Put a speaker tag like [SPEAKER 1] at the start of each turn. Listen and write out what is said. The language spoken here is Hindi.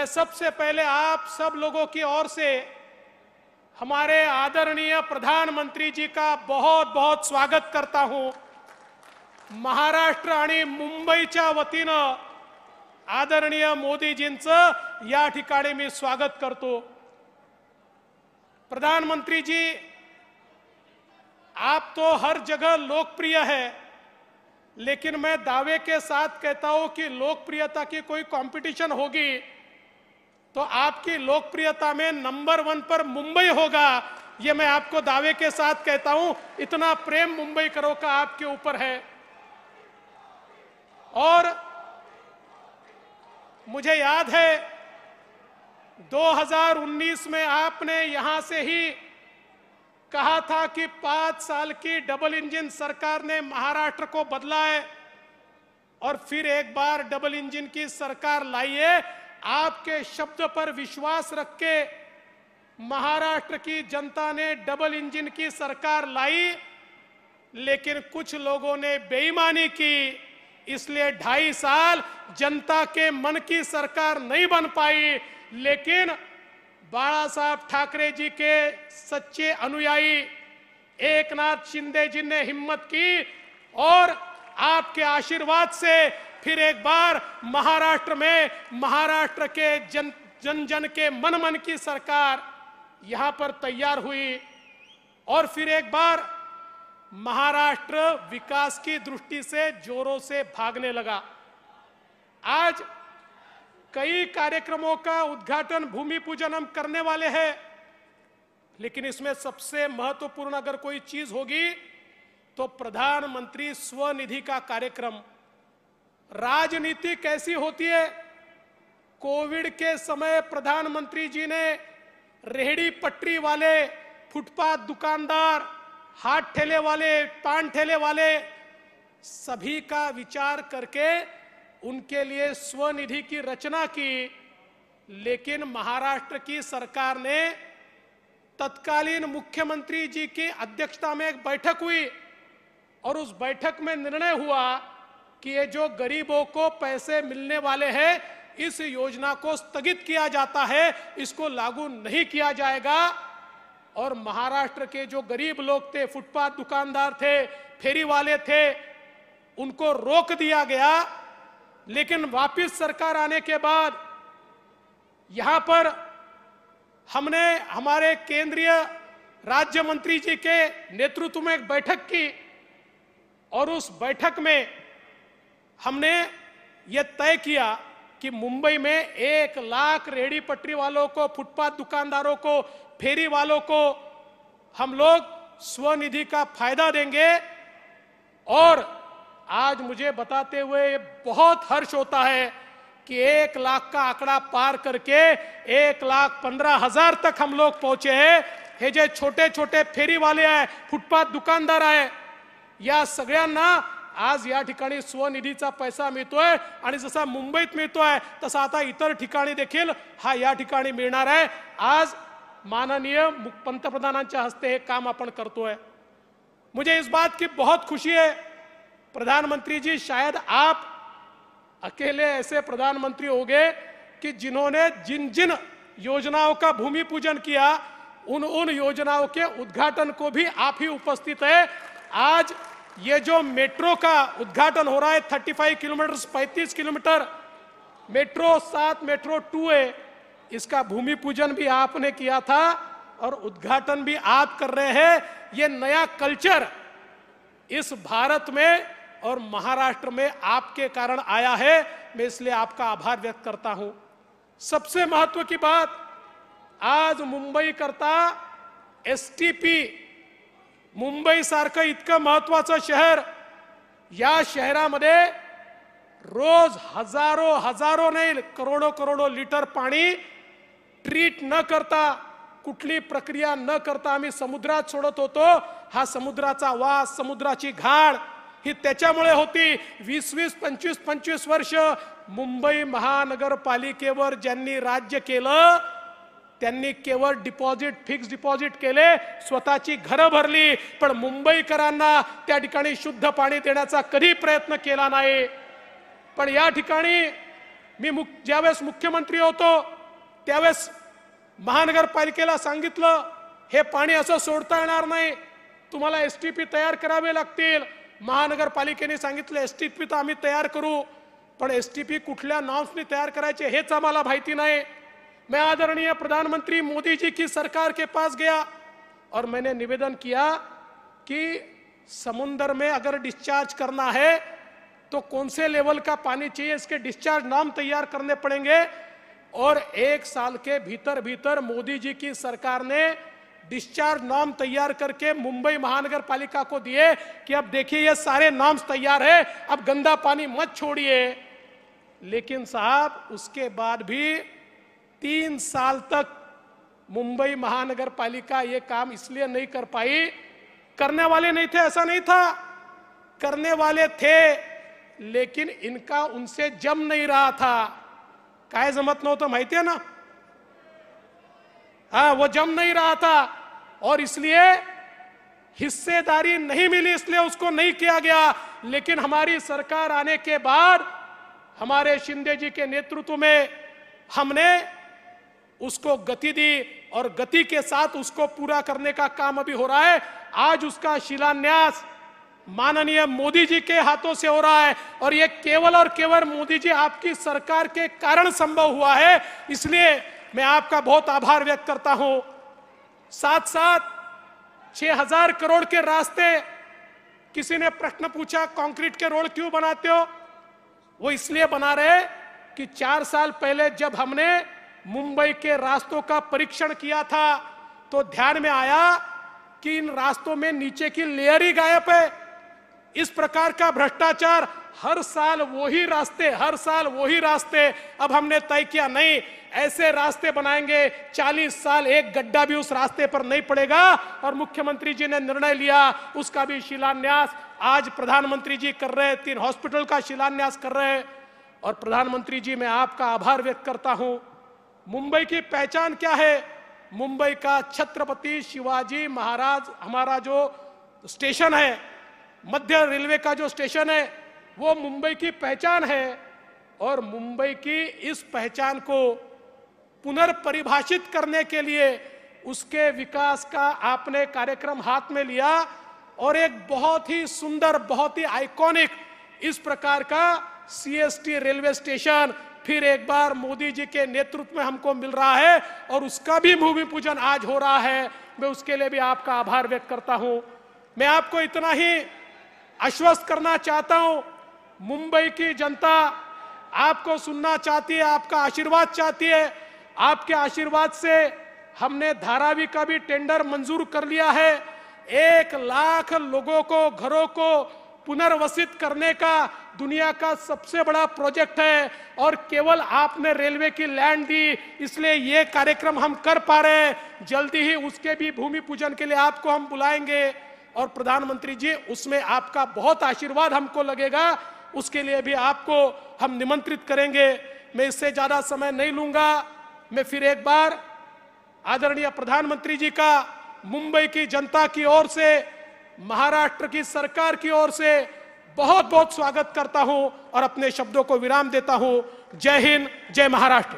[SPEAKER 1] मैं सबसे पहले आप सब लोगों की ओर से हमारे आदरणीय प्रधानमंत्री जी का बहुत बहुत स्वागत करता हूं। महाराष्ट्र आणि मुंबईच्या वतीनं आदरणीय मोदीजींचं या ठिकाणी मी स्वागत करतो। प्रधानमंत्री जी, आप तो हर जगह लोकप्रिय है, लेकिन मैं दावे के साथ कहता हूं कि लोकप्रियता की कोई कंपटीशन होगी तो आपकी लोकप्रियता में नंबर 1 पर मुंबई होगा। ये मैं आपको दावे के साथ कहता हूं। इतना प्रेम मुंबईकरों का आपके ऊपर है। और मुझे याद है 2019 में आपने यहां से ही कहा था कि 5 साल की डबल इंजन सरकार ने महाराष्ट्र को बदला है और फिर एक बार डबल इंजन की सरकार लाई है। आपके शब्द पर विश्वास रख के महाराष्ट्र की जनता ने डबल इंजन की सरकार लाई, लेकिन कुछ लोगों ने बेईमानी की, इसलिए 2.5 साल जनता के मन की सरकार नहीं बन पाई। लेकिन बाला साहब ठाकरे जी के सच्चे अनुयायी एकनाथ शिंदे जी ने हिम्मत की और आपके आशीर्वाद से फिर एक बार महाराष्ट्र में महाराष्ट्र के जन जन के मन मन की सरकार यहां पर तैयार हुई और फिर एक बार महाराष्ट्र विकास की दृष्टि से जोरों से भागने लगा। आज कई कार्यक्रमों का उद्घाटन, भूमि पूजन हम करने वाले हैं, लेकिन इसमें सबसे महत्वपूर्ण अगर कोई चीज होगी तो प्रधानमंत्री स्वनिधि का कार्यक्रम। राजनीति कैसी होती है? कोविड के समय प्रधानमंत्री जी ने रेहड़ी पटरी वाले, फुटपाथ दुकानदार, हाथ ठेले वाले, पान ठेले वाले सभी का विचार करके उनके लिए स्वनिधि की रचना की। लेकिन महाराष्ट्र की सरकार ने तत्कालीन मुख्यमंत्री जी की अध्यक्षता में एक बैठक हुई और उस बैठक में निर्णय हुआ कि ये जो गरीबों को पैसे मिलने वाले हैं, इस योजना को स्थगित किया जाता है, इसको लागू नहीं किया जाएगा। और महाराष्ट्र के जो गरीब लोग थे, फुटपाथ दुकानदार थे, फेरी वाले थे, उनको रोक दिया गया। लेकिन वापस सरकार आने के बाद यहां पर हमने हमारे केंद्रीय राज्य मंत्री जी के नेतृत्व में एक बैठक की और उस बैठक में हमने यह तय किया कि मुंबई में 1 लाख रेहड़ी पटरी वालों को, फुटपाथ दुकानदारों को, फेरी वालों को हम लोग स्वनिधि का फायदा देंगे। और आज मुझे बताते हुए बहुत हर्ष होता है कि 1 लाख का आंकड़ा पार करके 1,15,000 तक हम लोग पहुंचे हैं। हे जे छोटे छोटे फेरी वाले आहे, फुटपाथ दुकानदार आहे, या सगळ्यांना आज या ठिकाणी स्वनिधीचा पैसा मिळतोय आणि जसा मुंबईत मिळतोय तसा आता इतर ठिकाणी देखील हा या ठिकाणी मिळणार आहे। आज माननीय पंतप्रधानांच्या हस्ते हे काम आपण करतोय। मुझे इस बात की बहुत खुशी है प्रधानमंत्री जी, शायद आप अकेले ऐसे प्रधानमंत्री होंगे कि जिन्होंने जिन जिन योजनाओं का भूमि पूजन किया उन योजनाओं के उद्घाटन को भी आप ही उपस्थित है। आज ये जो मेट्रो का उद्घाटन हो रहा है 35 किलोमीटर 35 किलोमीटर मेट्रो 7 मेट्रो 2 है, इसका भूमि पूजन भी आपने किया था और उद्घाटन भी आप कर रहे हैं। ये नया कल्चर इस भारत में और महाराष्ट्र में आपके कारण आया है। मैं इसलिए आपका आभार व्यक्त करता हूं। सबसे महत्व की बात, आज मुंबई करता एसटीपी, मुंबई सारखं इतकं महत्वाचं शहर, या शहरामध्ये रोज हजारो नाही करोडो लिटर पाणी ट्रीट न करता, कुठली प्रक्रिया न करता आम्ही समुद्रात सोडत होतो। हा समुद्राचा वास, समुद्राची घाण ही त्याच्यामुळे होती। 20-20, 25-25 वर्ष मुंबई महानगरपालिकेवर ज्यांनी राज्य केलं त्यांनी केवळ डिपॉझिट, फिक्स डिपॉझिट केले, स्वतःची घरं भरली, पण मुंबईकरांना त्या ठिकाणी शुद्ध पाणी देण्याचा कधी प्रयत्न केला नाही। पण या ठिकाणी मी ज्यावेळेस मुख्यमंत्री होतो त्यावेळेस महानगरपालिकेला सांगितलं हे पाणी असं सोडता येणार नाही, तुम्हाला एसटीपी तयार करावे लागतील. महानगरपालिकेने सांगितलं एसटीपी तर आम्ही तयार करू, पण एसटीपी कुठल्या नॉर्म्सनी तयार करायचे हेच आम्हाला माहिती नहीं. मैं आदरणीय प्रधानमंत्री मोदी जी की सरकार के पास गया और मैंने निवेदन किया कि समुद्र में अगर डिस्चार्ज करना है तो कौन से लेवल का पानी चाहिए, इसके डिस्चार्ज नॉर्म तैयार करने पड़ेंगे. और 1 साल के भीतर भीतर मोदी जी की सरकार ने डिस्चार्ज नॉर्म तैयार करके मुंबई महानगर पालिका को दिए कि अब देखिए ये सारे नॉर्म्स तैयार है, अब गंदा पानी मत छोड़िए. लेकिन साहब उसके बाद भी 3 साल तक मुंबई महानगर पालिका ये काम इसलिए नहीं कर पाई, करने वाले नहीं थे ऐसा नहीं था, करने वाले थे लेकिन इनका उनसे जम नहीं रहा था. काय जमत नव्हतं माहिती है ना, हाँ वो जम नहीं रहा था और इसलिए हिस्सेदारी नहीं मिली, इसलिए उसको नहीं किया गया. लेकिन हमारी सरकार आने के बाद हमारे शिंदे जी के नेतृत्व में हमने उसको गति दी और गति के साथ उसको पूरा करने का काम अभी हो रहा है. आज उसका शिलान्यास माननीय मोदी जी के हाथों से हो रहा है और ये केवल और केवल मोदी जी आपकी सरकार के कारण संभव हुआ है. इसलिए मैं आपका बहुत आभार व्यक्त करता हूं. साथ साथ 6000 करोड़ के रास्ते, किसी ने प्रश्न पूछा कंक्रीट के रोड क्यों बनाते हो, वो इसलिए बना रहे कि 4 साल पहले जब हमने मुंबई के रास्तों का परीक्षण किया था तो ध्यान में आया कि इन रास्तों में नीचे की लेयर ही गायब है. इस प्रकार का भ्रष्टाचार, हर साल वही रास्ते. अब हमने तय किया नहीं, ऐसे रास्ते बनाएंगे 40 साल एक गड्ढा भी उस रास्ते पर नहीं पड़ेगा. और मुख्यमंत्री जी ने निर्णय लिया, उसका भी शिलान्यास आज प्रधानमंत्री जी कर रहे हैं, 3 हॉस्पिटल का शिलान्यास कर रहे हैं. और प्रधानमंत्री जी मैं आपका आभार व्यक्त करता हूं. मुंबई की पहचान क्या है? मुंबई का छत्रपति शिवाजी महाराज हमारा जो स्टेशन है, मध्य रेलवे का जो स्टेशन है, वो मुंबई की पहचान है. और मुंबई की इस पहचान को पुनर्परिभाषित करने के लिए उसके विकास का आपने कार्यक्रम हाथ में लिया और एक बहुत ही सुंदर, बहुत ही आइकॉनिक इस प्रकार का सीएसटी रेलवे स्टेशन फिर एक बार मोदी जी के नेतृत्व में हमको मिल रहा है और उसका भी भूमि पूजन आज हो रहा है. मैं उसके लिए भी आपका आभार व्यक्त करता हूं. मैं आपको इतना ही आश्वस्त करना चाहता हूं, मुंबई की जनता आपको सुनना चाहती है, आपका आशीर्वाद चाहती है. आपके आशीर्वाद से हमने धारावी का भी टेंडर मंजूर कर लिया है. 1 लाख लोगों को, घरों को पुनर्वसित करने का दुनिया का सबसे बड़ा प्रोजेक्ट है और केवल आपने रेलवे की लैंड दी, इसलिए ये कार्यक्रम हम कर पा रहे हैं. जल्दी ही उसके भी भूमि पूजन के लिए आपको हम बुलाएंगे और प्रधानमंत्री जी उसमें आपका बहुत आशीर्वाद हमको लगेगा, उसके लिए भी आपको हम निमंत्रित करेंगे. मैं इससे ज्यादा समय नहीं लूंगा. मैं फिर एक बार आदरणीय प्रधानमंत्री जी का मुंबई की जनता की ओर से, महाराष्ट्र की सरकार की ओर से बहुत बहुत स्वागत करता हूं और अपने शब्दों को विराम देता हूं. जय हिंद, जय महाराष्ट्र.